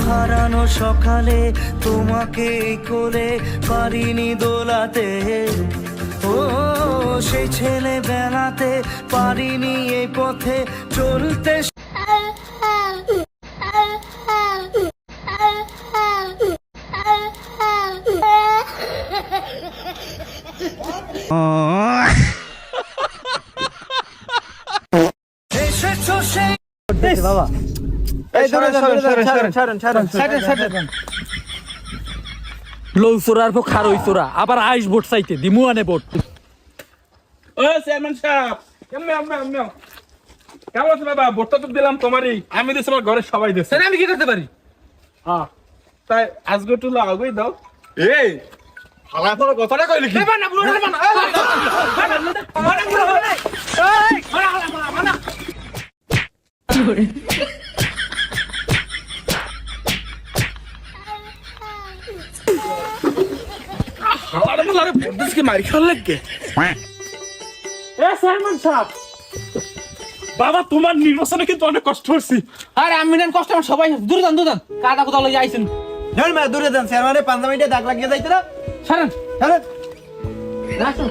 হারানো সকালে তোমাকে কোলে পারিনি দোলাতে, ও সেই ছেলে বেলাতে পারিনি এই পথে চলতে। এসেছো সেই বাবা, লৌচোরার পর খারই চোরা আবার আইস ভোট চাইতে দিমু আনে ভোট। ও চেয়ারম্যান সাহেব, কেমন আছো বাবা? ভোটটা তো দিলাম তোমারই, আমি দিছি আমার ঘরের সবাই দিছে। আমি কি করতে পারি? হ্যাঁ, তাই আজকে একটু আগেই দাও। এই হালা তোর কথাটা কইলি কি? হালারে বলারে ভোট দিস কি মারি খেল লাগে? এ চেয়ারম্যান সাহেব, বাবা তোমার নির্বাচনে কিন্তু অনেক কষ্ট হচ্ছে। আরে আমি নেন কষ্ট আমার সবাই দূরে যান কাটা কোথাও লই আইছেন। ধর মা দূরে যান, চেয়ারম্যানের 5 মিনিটে দাগ লাগিয়ে যাইতে না। ছাড়েন চলেন। রাখুন।